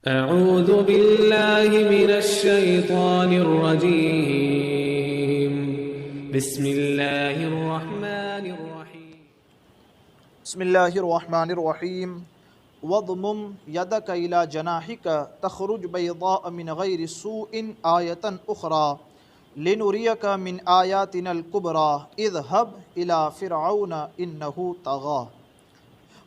अऊज़ु बिल्लाहि मिनश्शैतानिर्रजीम बिस्मिल्लाहिर्रहमानिर्रहीम बिस्मिल्लाहिर्रहमानिर्रहीम वद्मुम यदक इला जनाहिक तखरुज बैदा मिन गैरि सूइन आयतन उखरा लिनुरियक मिन आयातिनल कुबरा इज़हब इला फ़िरऔन इन्नहु तग़ा।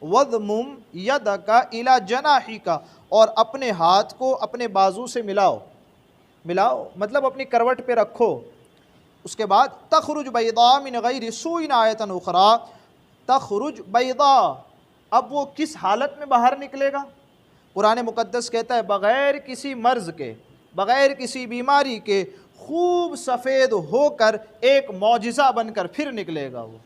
वद्मुम यदक इला जनाहिक, और अपने हाथ को अपने बाजू से मिलाओ। मिलाओ मतलब अपनी करवट पे रखो। उसके बाद तखरुज बैदा मिन गैरि सूइन आयतन उखरा, तखरुज बैदा, अब वो किस हालत में बाहर निकलेगा? कुरान मुक़द्दस कहता है बग़ैर किसी मर्ज़ के, बग़ैर किसी बीमारी के खूब सफ़ेद होकर एक मौजिज़ा बनकर फिर निकलेगा। वो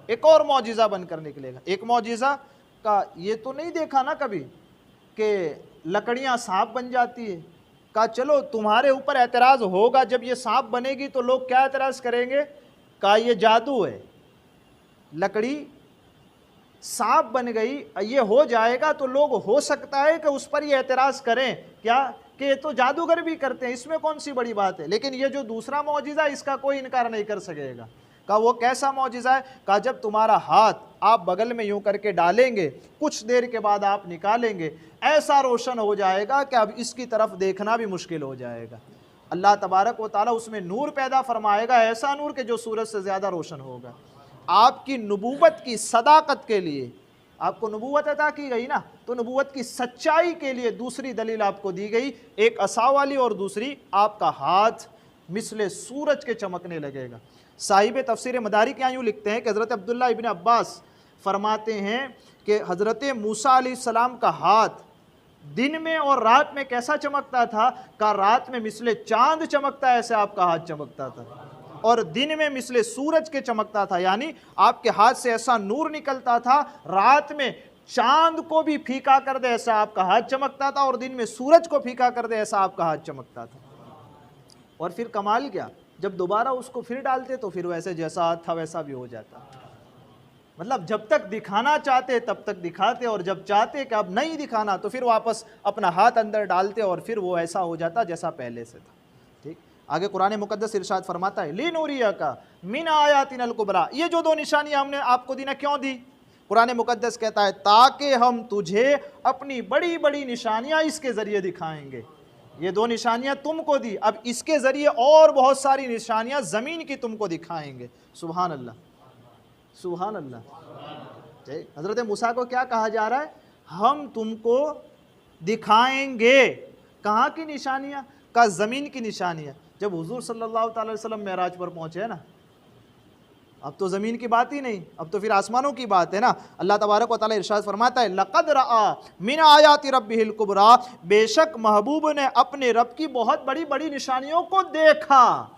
एक और मौजिज़ा बनकर निकलेगा। एक मौजिज़ा का ये तो नहीं देखा ना कभी कि लकड़ियाँ सांप बन जाती है। कहा चलो तुम्हारे ऊपर एतराज़ होगा, जब ये सांप बनेगी तो लोग क्या एतराज़ करेंगे? कहा ये जादू है, लकड़ी सांप बन गई, ये हो जाएगा तो लोग हो सकता है कि उस पर ये एतराज़ करें क्या कि ये तो जादूगर भी करते हैं, इसमें कौन सी बड़ी बात है। लेकिन ये जो दूसरा मौजिज़ा इसका कोई इनकार नहीं कर सकेगा। कहा वो कैसा मौजिज़ा है? कहा जब तुम्हारा हाथ आप बगल में यूं करके डालेंगे, कुछ देर के बाद आप निकालेंगे, ऐसा रोशन हो जाएगा कि अब इसकी तरफ देखना भी मुश्किल हो जाएगा। अल्लाह तबारक व ताला उसमें नूर पैदा फरमाएगा, ऐसा नूर कि जो सूरज से ज़्यादा रोशन होगा। आपकी नबूवत की सदाकत के लिए, आपको नबूवत अता की गई ना, तो नबूवत की सच्चाई के लिए दूसरी दलील आपको दी गई, एक असा वाली और दूसरी आपका हाथ मिसले सूरज के चमकने लगेगा। साहिब तफसीर मदारिक यहाँ यूँ लिखते हैं कि हज़रत अब्दुल्ला इब्न अब्बास फरमाते हैं कि हज़रत मूसा अलैहिस्सलाम का हाथ दिन में और रात में कैसा चमकता था? का रात में मिसले चांद चमकता है, ऐसे आपका हाथ चमकता था, और दिन में मिसले सूरज के चमकता था। यानी आपके हाथ से ऐसा नूर निकलता था, रात में चांद को भी फीका कर दे ऐसा आपका हाथ चमकता था, और दिन में सूरज को फीका कर दे ऐसा आपका हाथ चमकता था। और फिर कमाल क्या, जब दोबारा उसको फिर डालते तो फिर वैसे जैसा हाथ था वैसा भी हो जाता। मतलब जब तक दिखाना चाहते तब तक दिखाते, और जब चाहते कि अब नहीं दिखाना तो फिर वापस अपना हाथ अंदर डालते और फिर वो ऐसा हो जाता जैसा पहले से था। ठीक, आगे कुरान मुक़द्दस इरशाद फरमाता है लिनुरियका मिन आयातिनल कुबरा, ये जो दो निशानियां हमने आपको दी ना, क्यों दी? कुरान मुक़द्दस कहता है ताकि हम तुझे अपनी बड़ी बड़ी निशानियां इसके ज़रिए दिखाएंगे। ये दो निशानियां तुमको दी, अब इसके ज़रिए और बहुत सारी निशानियां ज़मीन की तुमको दिखाएंगे। सुभान अल्लाह, सुभान अल्लाह। हज़रत मूसा को क्या कहा जा रहा है? हम तुमको दिखाएंगे। कहाँ की निशानियाँ? का ज़मीन की निशानियाँ। जब हुज़ूर सल्लल्लाहु अलैहि वसल्लम मेराज पर पहुँचे ना, अब तो ज़मीन की बात ही नहीं, अब तो फिर आसमानों की बात है ना। अल्लाह तबारक व तआला इरशाद फरमाता है लक़द रआ मिन आयाति रब्बिहिल कुबरा, बेशक महबूब ने अपने रब की बहुत बड़ी बड़ी निशानियों को देखा।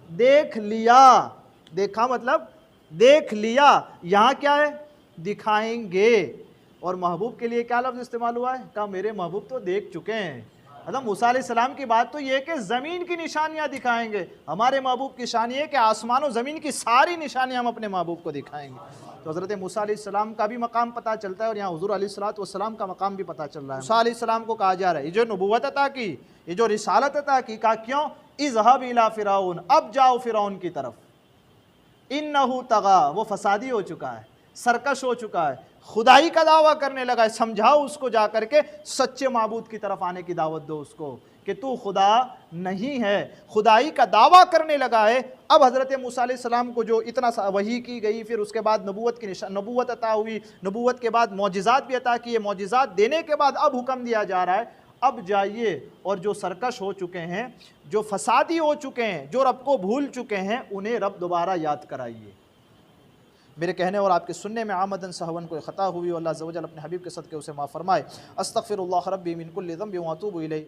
देख लिया, देखा मतलब देख लिया। यहाँ क्या है? दिखाएंगे। और महबूब के लिए क्या लफ्ज़ इस्तेमाल हुआ है? कहा मेरे महबूब तो देख चुके हैं। मतलब मूसा अलैहिस्सलाम की बात तो ये है कि ज़मीन की निशानियाँ दिखाएंगे। हमारे महबूब की शान ये है कि आसमान और ज़मीन की सारी निशानियाँ हम अपने महबूब को दिखाएंगे। तो हज़रत मूसा अलैहिस्सलाम का भी मकाम पता चलता है, और यहाँ हुज़ूर अलैहिस्सलातु वस्सलाम का मकाम भी पता चल रहा है। मूसा अलैहिस्सलाम को कहा जा रहा है ये जो नबूवत अता की, ये जो रिसालत अता की, कहा क्यों? इज़हब इला फ़िरऔन, अब जाओ फ़िरऔन की तरफ। इन्नहु तग़ा, वो फसादी हो चुका है, सरकश हो चुका है, खुदाई का दावा करने लगा है। समझाओ उसको जा करके सच्चे माबूद की तरफ आने की दावत दो उसको कि तू खुदा नहीं है, खुदाई का दावा करने लगा है। अब हज़रत मूसा अलैहिस्सलाम को जो इतना वही की गई, फिर उसके बाद नबूवत की नबूवत अता हुई, नबूवत के बाद मौजिज़ात भी अता किए, मौजिज़ात देने के बाद अब हुक्म दिया जा रहा है अब जाइए और जो सरकश हो चुके हैं, जो फसादी हो चुके हैं, जो रब को भूल चुके हैं, उन्हें रब दोबारा याद कराइए। मेरे कहने और आपके सुनने में आमदन सहवन कोई ख़ता हुई, अल्लाह अज़्ज़ व जल अपने हबीब के सदक़े उसे माफ़ फरमाए। अस्तग़फ़िरुल्लाह रब्बी मिन कुल्लि ज़ंबिन व अतूबु इलैह।